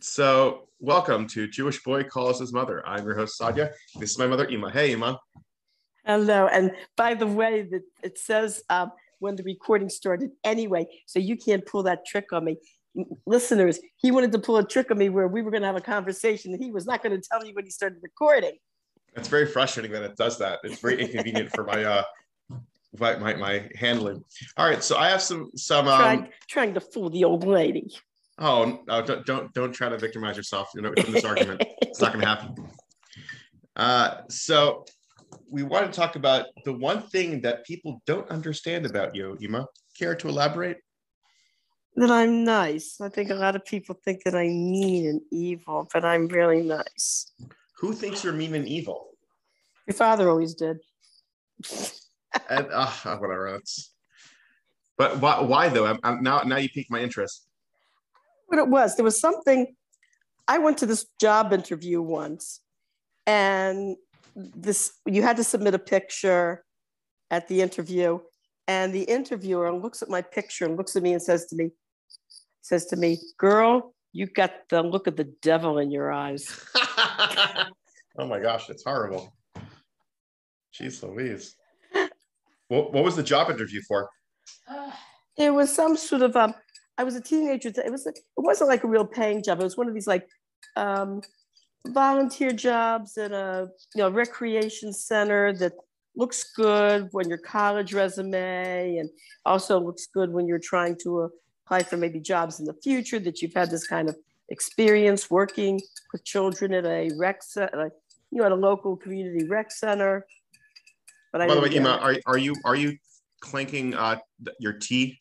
So, welcome to Jewish Boy Calls His Mother. I'm your host, Sadia. This is my mother, Ima. Hey, Ima. Hello. And by the way, that it says when the recording started anyway, so you can't pull that trick on me. Listeners, he wanted to pull a trick on me where we were going to have a conversation and he was not going to tell me when he started recording. It's very frustrating that it does that. It's very inconvenient for my handling. All right, so I have some trying to fool the old lady. Oh, no, don't try to victimize yourself, from this argument. It's not going to happen. So we want to talk about the one thing that people don't understand about you, Ima. Care to elaborate? That I'm nice. I think a lot of people think that I'm mean and evil, but I'm really nice. Who thinks you're mean and evil? Your father always did. And, whatever. But why though? Now you piqued my interest. What it was, there was something. I went to this job interview once, and you had to submit a picture at the interview, and the interviewer looks at my picture and looks at me and says to me, "Girl, you got the look of the devil in your eyes." Oh my gosh, that's horrible. Jeez Louise. What was the job interview for? It was some sort of I was a teenager. It wasn't like a real paying job. It was one of these like volunteer jobs at a recreation center that looks good on your college resume, and also looks good when you're trying to apply for maybe jobs in the future, that you've had this kind of experience working with children at a rec center, at a local community rec center. But by the way, Ima, are you clanking your tea?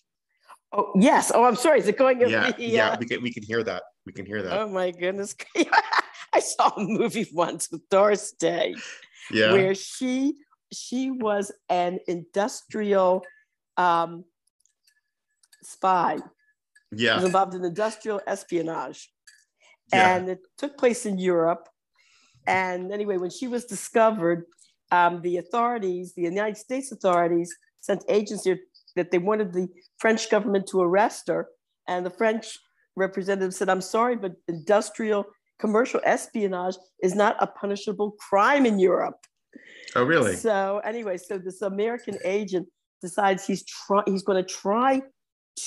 Oh yes. Oh, I'm sorry. Is it going? Yeah. We can hear that. We can hear that. Oh my goodness. I saw a movie once with Doris Day, where she was an industrial spy. Yeah. She was involved in industrial espionage, and it took place in Europe. And anyway, when she was discovered, the United States authorities sent agents here that they wanted the French government to arrest her. And the French representative said, "I'm sorry, but industrial commercial espionage is not a punishable crime in Europe." Oh, really? So anyway, so this American agent decides he's going to try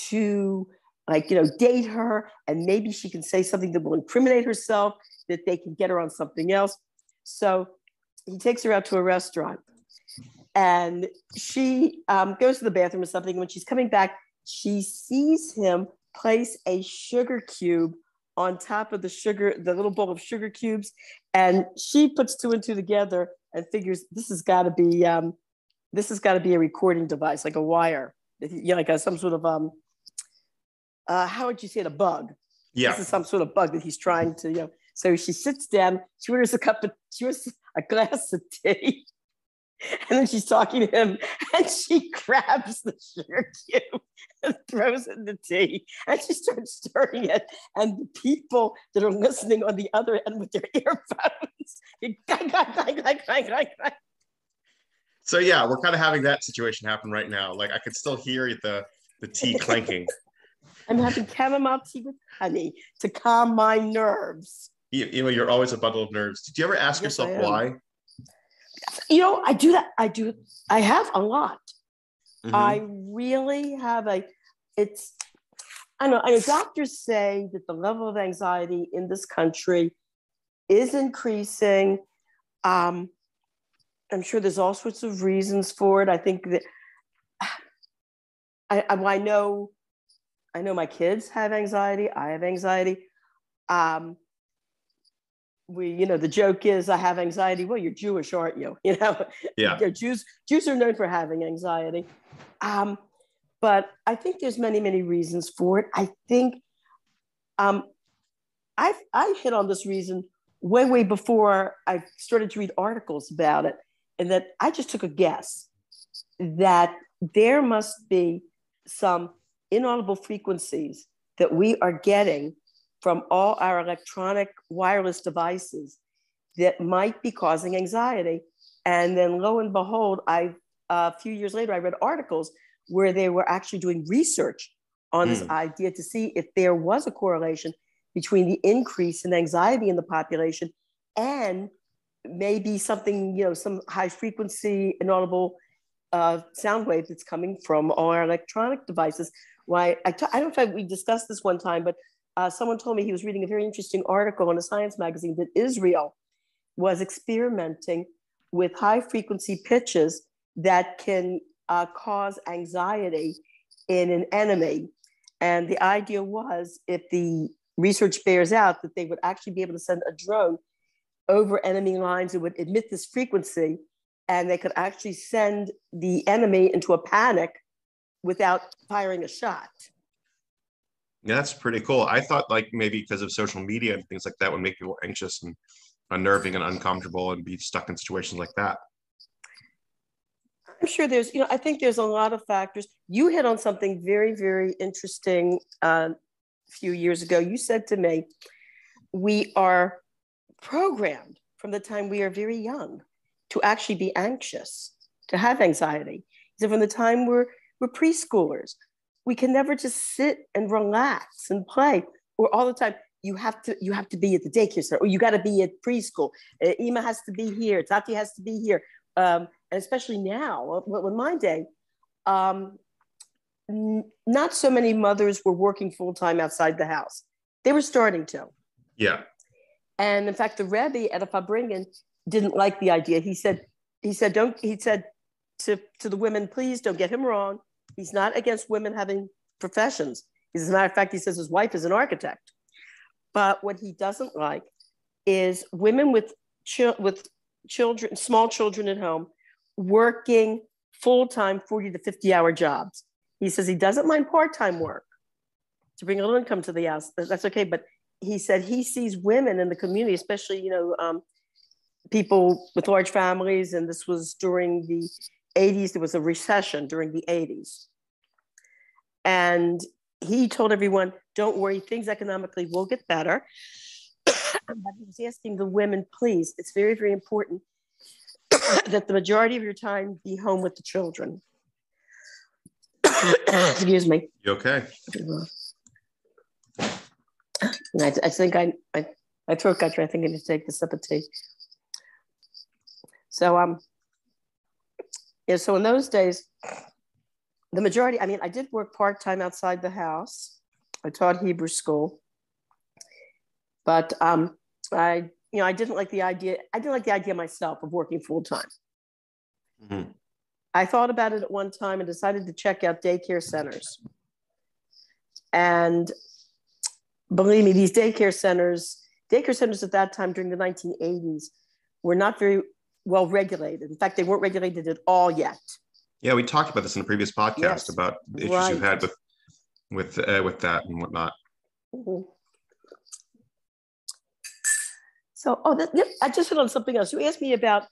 to date her, and maybe she can say something that will incriminate herself, that they can get her on something else. So he takes her out to a restaurant, and she goes to the bathroom or something. When she's coming back, she sees him place a sugar cube on top of the little bowl of sugar cubes, and she puts two and two together and figures this has got to be a recording device, like a wire, like some sort of how would you say it, a bug? Yeah, this is some sort of bug that he's trying to So she sits down, she orders a glass of tea, and then she's talking to him, and she grabs the sugar cube and throws it in the tea, and she starts stirring it, and the people that are listening on the other end with their earphones, So yeah, we're kind of having that situation happen right now. Like I could still hear the tea clanking. I'm having chamomile tea with honey to calm my nerves. You're always a bundle of nerves. Did you ever ask yourself why? I do that. I have a lot. Mm-hmm. I really have I know doctors say that the level of anxiety in this country is increasing. I'm sure there's all sorts of reasons for it. I think that I know my kids have anxiety. I have anxiety. The joke is I have anxiety. Well, you're Jewish, aren't you? Yeah. Jews are known for having anxiety. But I think there's many, many reasons for it. I think I hit on this reason way before I started to read articles about it, and that I just took a guess that there must be some inaudible frequencies that we are getting from all our electronic wireless devices that might be causing anxiety. And then lo and behold, a few years later, I read articles where they were actually doing research on this idea to see if there was a correlation between the increase in anxiety in the population and maybe something, some high frequency inaudible sound wave that's coming from all our electronic devices. Why I don't know if we discussed this one time, but someone told me he was reading a very interesting article in a science magazine that Israel was experimenting with high frequency pitches that can cause anxiety in an enemy. And the idea was, if the research bears out, that they would actually be able to send a drone over enemy lines that would emit this frequency, and they could actually send the enemy into a panic without firing a shot. Yeah, that's pretty cool. I thought like maybe because of social media and things like that would make people anxious and unnerving and uncomfortable and be stuck in situations like that. I'm sure there's, I think there's a lot of factors. You hit on something very, very interesting a few years ago. You said to me, we are programmed from the time we are very young to actually be anxious, to have anxiety. So from the time we're preschoolers, we can never just sit and relax and play, or all the time you have to be at the daycare center, or you got to be at preschool. Ima has to be here, Tati has to be here. And especially now, in my day, not so many mothers were working full-time outside the house. They were starting to. Yeah. And in fact, the Rebbe at Fabringen didn't like the idea. He said to the women, please don't get him wrong. He's not against women having professions. As a matter of fact, he says his wife is an architect. But what he doesn't like is women with children, small children at home, working full-time 40 to 50-hour jobs. He says he doesn't mind part-time work to bring a little income to the house. That's okay. But he said he sees women in the community, especially, people with large families. And this was during the 80s. There was a recession during the 80s. And he told everyone, don't worry, things economically will get better. But he was asking the women, please, it's very, very important that the majority of your time be home with the children. Excuse me. You okay? I think my throat got you. I think I need to take this sip of tea. So so in those days, the majority, I did work part-time outside the house. I taught Hebrew school. But I didn't like the idea. I didn't like the idea myself of working full-time. Mm-hmm. I thought about it at one time and decided to check out daycare centers. And believe me, these daycare centers at that time during the 1980s were not very well regulated. In fact, they weren't regulated at all yet. Yeah, we talked about this in a previous podcast about the issues you've had with that and whatnot. Mm-hmm. So, I just hit on something else. You asked me about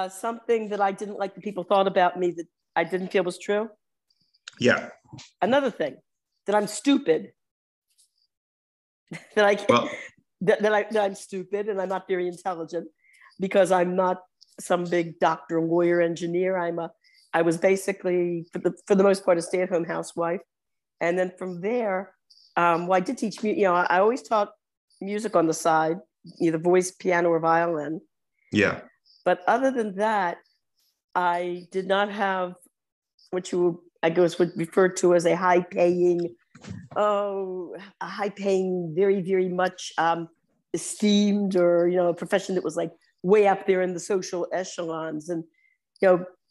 something that I didn't like that people thought about me that I didn't feel was true. Yeah. Another thing, that I'm stupid. that I'm stupid and I'm not very intelligent because I'm not some big doctor, lawyer, engineer. I was basically, for the most part, a stay-at-home housewife. And then from there, I did teach music. I always taught music on the side, either voice, piano, or violin. Yeah. But other than that, I did not have what you, I guess, would refer to as a high-paying, very, very much esteemed, or a profession that was like way up there in the social echelons. And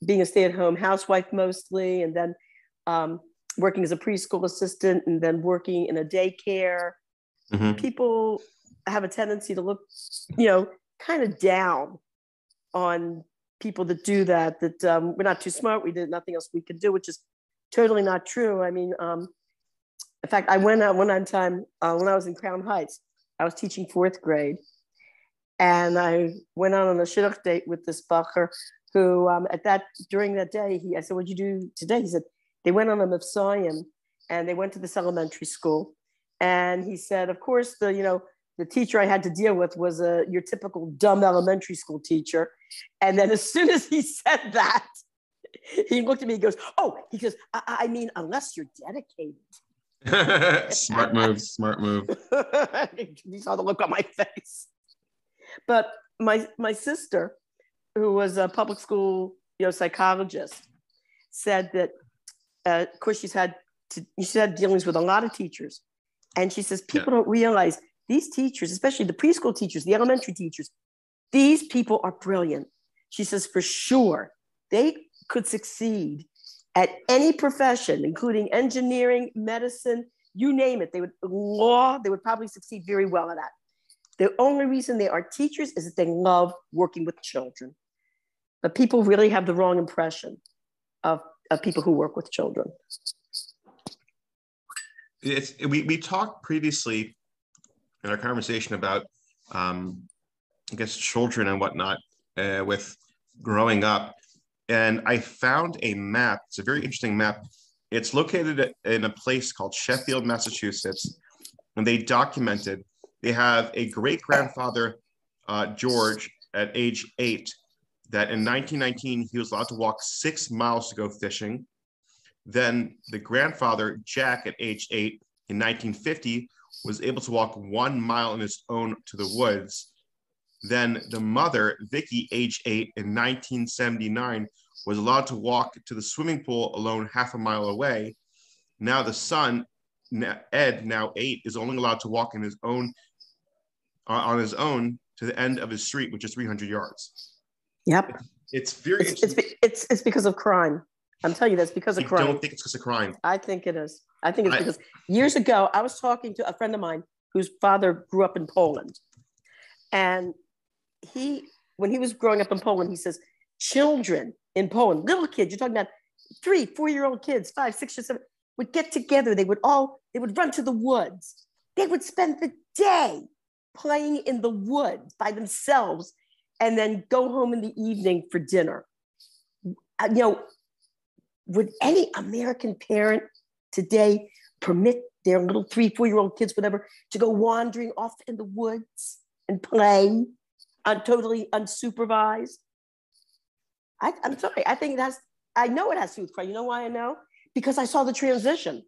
being a stay-at-home housewife mostly, and then working as a preschool assistant, and then working in a daycare. Mm-hmm. People have a tendency to look, kind of down on people that do that, we're not too smart, we did nothing else we could do, which is totally not true. In fact, I went out one time when I was in Crown Heights. I was teaching 4th grade, and I went out on a shidduch date with this bacher who, during that day, I said, "What'd you do today?" He said, "They went on a Mifsayim, and they went to this elementary school." And he said, "Of course, the teacher I had to deal with was your typical dumb elementary school teacher." And then as soon as he said that, he looked at me and goes, "Oh," he goes, I mean, unless you're dedicated." Smart move, smart move. You saw the look on my face. But my sister, who was a public school psychologist, said that of course she's had dealings with a lot of teachers, and she says people don't realize these teachers, especially the preschool teachers, the elementary teachers, these people are brilliant. She says for sure they could succeed at any profession, including engineering, medicine, you name it. They would probably succeed very well at that. The only reason they are teachers is that they love working with children. But people really have the wrong impression of people who work with children. We talked previously in our conversation about, I guess, children and whatnot with growing up. And I found a map. It's a very interesting map. It's located in a place called Sheffield, Massachusetts. And they documented, they have a great-grandfather, George, at age 8, that in 1919, he was allowed to walk 6 miles to go fishing. Then the grandfather, Jack, at age 8, in 1950, was able to walk 1 mile on his own to the woods. Then the mother, Vicky, age 8, in 1979, was allowed to walk to the swimming pool alone half a mile away. Now the son, Ed, now 8, is only allowed to walk on his own to the end of his street, which is 300 yards. Yep. It's very it's because of crime. I'm telling you, that's because of crime. I don't think it's because of crime. I think it is. I think it's because years ago, I was talking to a friend of mine whose father grew up in Poland. And when he was growing up in Poland, he says, children in Poland, little kids, you're talking about 3, 4-year-old kids, 5, 6, or 7, would get together. They would run to the woods. They would spend the day playing in the woods by themselves and then go home in the evening for dinner. Would any American parent today permit their little 3, 4-year-old kids, whatever, to go wandering off in the woods and play totally unsupervised? I'm sorry. I know it has to do with crime. You know why I know? Because I saw the transition.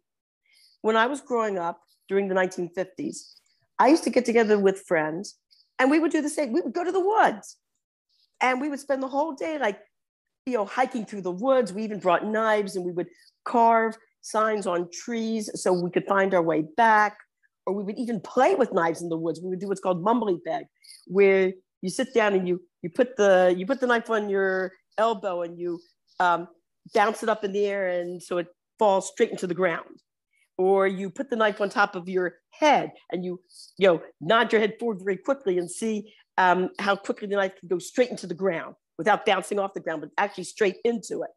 When I was growing up during the 1950s, I used to get together with friends and we would do the same. We would go to the woods and we would spend the whole day hiking through the woods. We even brought knives and we would carve signs on trees so we could find our way back. Or we would even play with knives in the woods. We would do what's called mumbly peg, where you sit down and you put the knife on your elbow and you bounce it up in the air and so it falls straight into the ground. Or you put the knife on top of your head and you nod your head forward very quickly and see how quickly the knife can go straight into the ground without bouncing off the ground, but actually straight into it.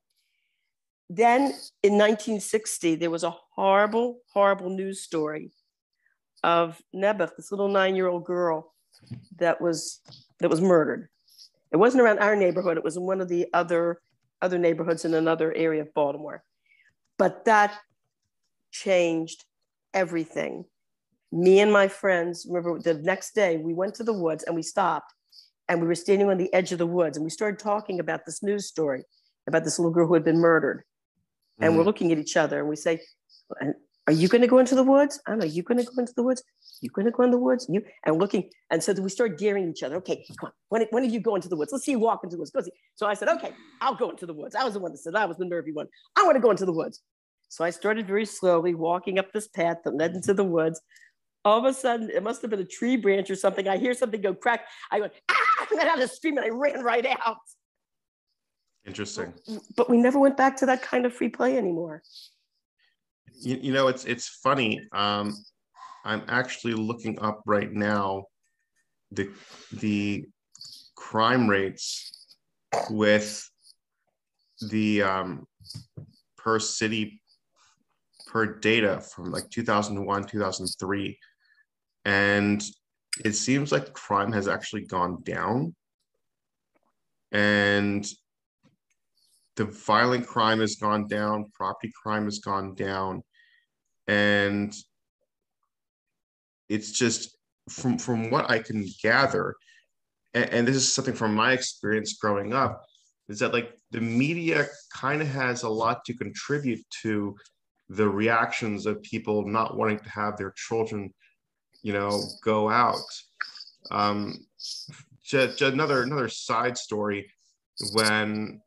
Then in 1960, there was a horrible, horrible news story of Nebuch, this little 9-year-old girl that was murdered. It wasn't around our neighborhood. It was in one of the other neighborhoods in another area of Baltimore. But that changed everything. Me and my friends, remember the next day we went to the woods and we stopped and we were standing on the edge of the woods and we started talking about this news story about this little girl who had been murdered. And we're looking at each other and we say, are you going to go into the woods? I don't know. You going to go into the woods? You going to go in the woods? You and looking. And so we started daring each other. Okay, come on. When did you go into the woods? Let's see you walk into the woods. Go see. So I said, okay, I'll go into the woods. I was the one that said I was the nervy one. I want to go into the woods. So I started very slowly walking up this path that led into the woods. All of a sudden, it must have been a tree branch or something. I hear something go crack. I go, ah! And then I just scream and I ran right out. Interesting. But we never went back to that kind of free play anymore. It's funny. I'm actually looking up right now the crime rates with the per city per data from like 2001, 2003, and it seems like crime has actually gone down, and the violent crime has gone down, property crime has gone down, and it's just from what I can gather, and this is something from my experience growing up, is that like the media kind of has a lot to contribute to the reactions of people not wanting to have their children, go out. Just another side story, when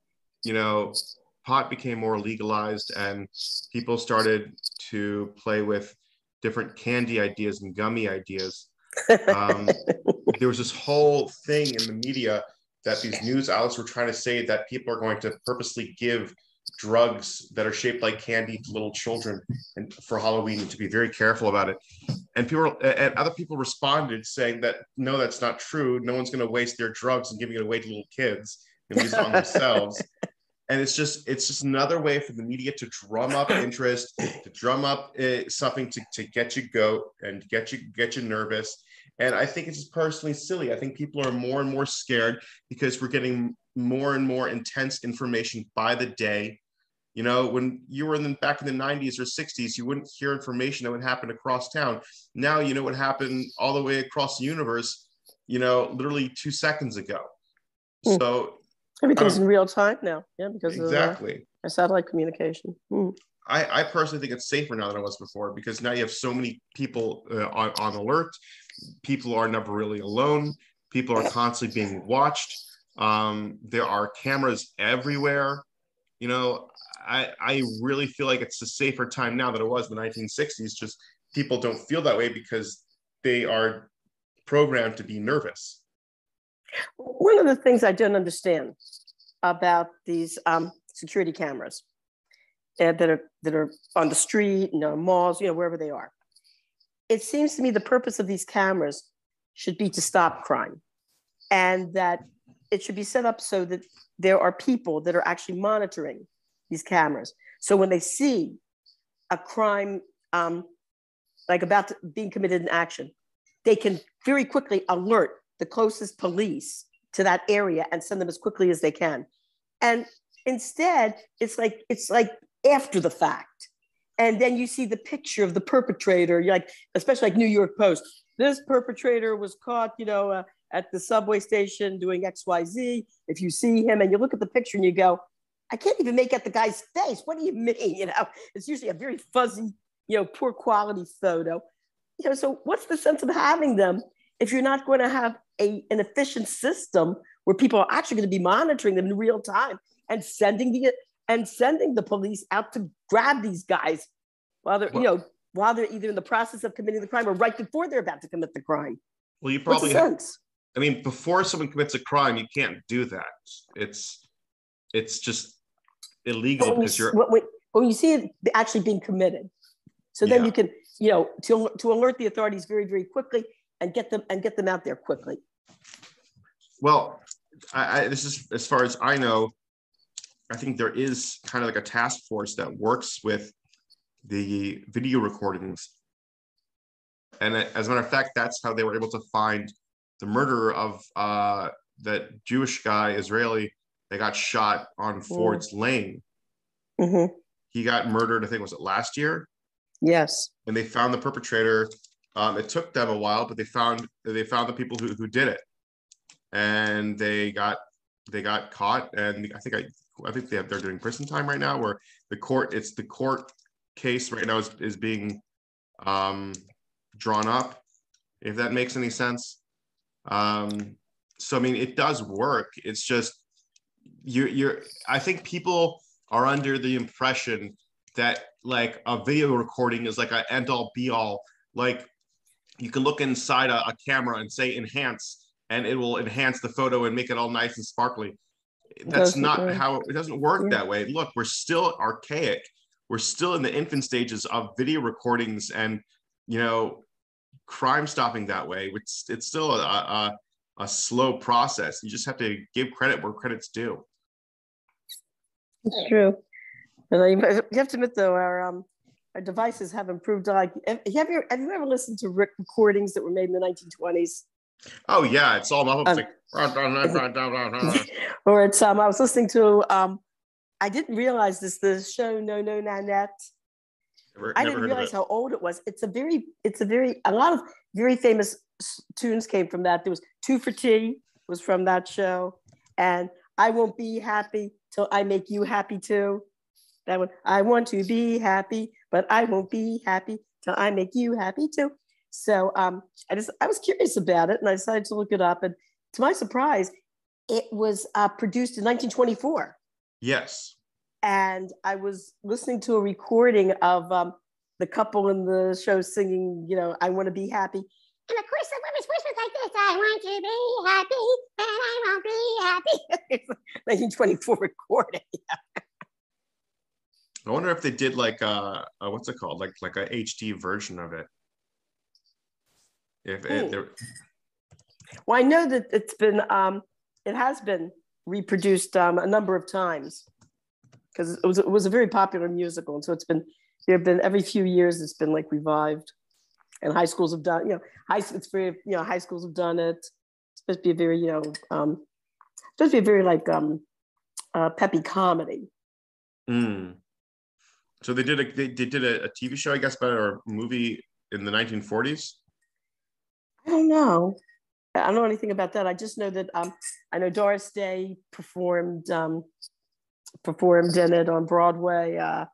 pot became more legalized and people started to play with different candy ideas and gummy ideas. There was this whole thing in the media that these news outlets were trying to say that people are going to purposely give drugs that are shaped like candy to little children and for Halloween, to be very careful about it. And other people responded saying that no, that's not true. No one's going to waste their drugs and giving it away to little kids and use it on themselves. And it's just another way for the media to drum up interest, to drum up something to get you go and get you nervous. And I think it's just personally silly. I think people are more and more scared because we're getting more and more intense information by the day. When you were back in the 90s or 60s, you wouldn't hear information that would happen across town. Now you know what happened all the way across the universe, literally 2 seconds ago. So everything's in real time now. Yeah, because exactly of satellite communication. I personally think it's safer now than it was before, because now you have so many people on alert. People are never really alone. People are constantly being watched. There are cameras everywhere. I really feel like it's a safer time now than it was in the 1960s. Just people don't feel that way because they are programmed to be nervous. One of the things I don't understand about these security cameras that are on the street, malls, wherever they are. It seems to me the purpose of these cameras should be to stop crime, and that it should be set up so that there are people that are actually monitoring these cameras. So when they see a crime like being committed in action, they can very quickly alert the closest police to that area and send them as quickly as they can. And instead, it's like after the fact. And then you see the picture of the perpetrator, especially like New York Post. This perpetrator was caught, at the subway station doing XYZ. If you see him and you look at the picture and you go, I can't even make out the guy's face. What do you mean? It's usually a very fuzzy, poor quality photo. So what's the sense of having them if you're not going to have an efficient system where people are actually going to be monitoring them in real time and sending the police out to grab these guys while they're either in the process of committing the crime or right before they're about to commit the crime? Well, you probably before someone commits a crime, you can't do that. It's just illegal because when you see it actually being committed. So then you can, to alert the authorities very, very quickly and get them out there quickly. Well, this is, as far as I know, I think there is kind of like a task force that works with the video recordings. And as a matter of fact, that's how they were able to find the murderer of that Jewish guy, Israeli, that got shot on Ford's Lane. Mm-hmm. He got murdered, I think, was it last year? Yes. And they found the perpetrator. It took them a while, but they found the people who did it, and they got caught. And I think they're doing prison time right now, where the court case right now is being drawn up, if that makes any sense. So I mean, it does work. It's just I think people are under the impression that like a video recording is like an end all be all. Like you can look inside a camera and say enhance, and it will enhance the photo and make it all nice and sparkly. That's not how it doesn't work that way. Look, we're still archaic. We're still in the infant stages of video recordings and, crime stopping that way. It's still a slow process. You just have to give credit where credit's due. It's true. And you have to admit, though, our devices have improved. Like, have you ever listened to recordings that were made in the 1920s? Oh yeah, it's all like, or it's I was listening to I didn't realize the show No No Nanette. I didn't realize how old it was. A lot of very famous tunes came from that. There was Two for Tea was from that show, and I Won't Be Happy Till I Make You Happy Too. That one, I want to be happy but I won't be happy till I make you happy too. So I was curious about it, and I decided to look it up. And to my surprise, it was produced in 1924. Yes. And I was listening to a recording of the couple in the show singing, I want to be happy. And of course, the woman's voice was like this: I want to be happy, and I won't be happy. It's 1924 recording. I wonder if they did like what's it called, like a HD version of it. Well, I know that it has been reproduced a number of times because it was a very popular musical, and so there have been every few years it's been like revived, and high schools have done high schools have done it. It's supposed to be a very like peppy comedy. So they did a TV show, I guess, about it, or a movie in the 1940s. I don't know anything about that. I just know that I know Doris Day performed in it on Broadway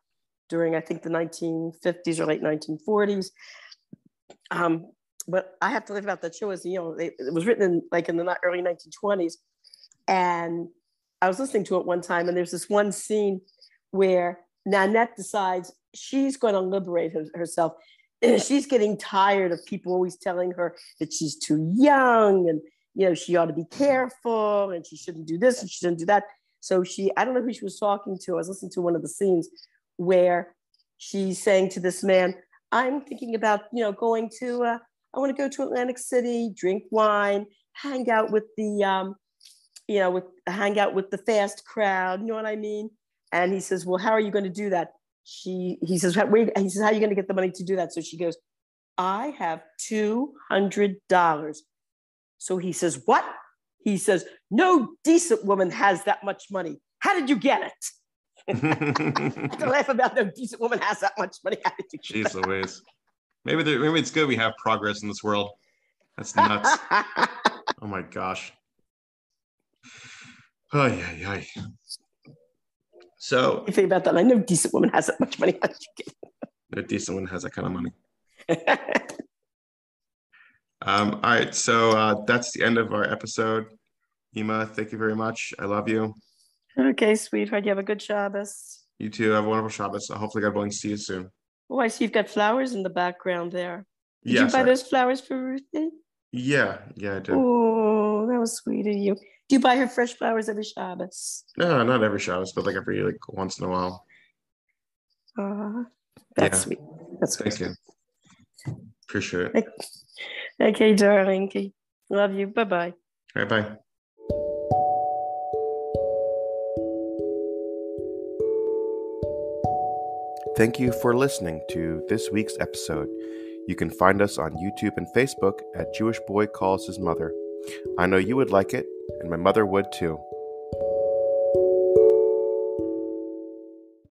during, I think, the 1950s or late 1940s. But I have to live about that show as it was written in the early 1920s, and I was listening to it one time, and there's this one scene where Nanette decides she's going to liberate herself. She's getting tired of people always telling her that she's too young and, she ought to be careful and she shouldn't do this and she shouldn't do that. So I don't know who she was talking to. I was listening to one of the scenes where she's saying to this man, I'm thinking about, going to, I want to go to Atlantic City, drink wine, hang out with the, hang out with the fast crowd. You know what I mean? And he says, well, how are you going to do that? He says, wait, he says, how are you going to get the money to do that? So she goes, I have $200. So he says, what? He says, no decent woman has that much money. How did you get it? To laugh about no decent woman has that much money. How did you get Jeez Louise. Maybe it's good we have progress in this world. That's nuts. Oh my gosh. Oh yeah. So you think about that. I know decent woman has that much money. No decent one has that kind of money. All right. So that's the end of our episode. Ema, thank you very much. I love you. Okay, sweetheart. You have a good Shabbos. You too. Have a wonderful Shabbos. Hopefully, God willing, see you soon. Oh, I see you've got flowers in the background there. Did yes, you buy those flowers for Ruthie? Yeah, I did. Oh, that was sweet of you. Do you buy her fresh flowers every Shabbos? No, not every Shabbos, but every once in a while. That's sweet. That's sweet. Thank you. Appreciate it. Okay, darling. Love you. Bye-bye. All right, bye. Thank you for listening to this week's episode. You can find us on YouTube and Facebook at Jewish Boy Calls His Mother. I know you would like it, and my mother would too.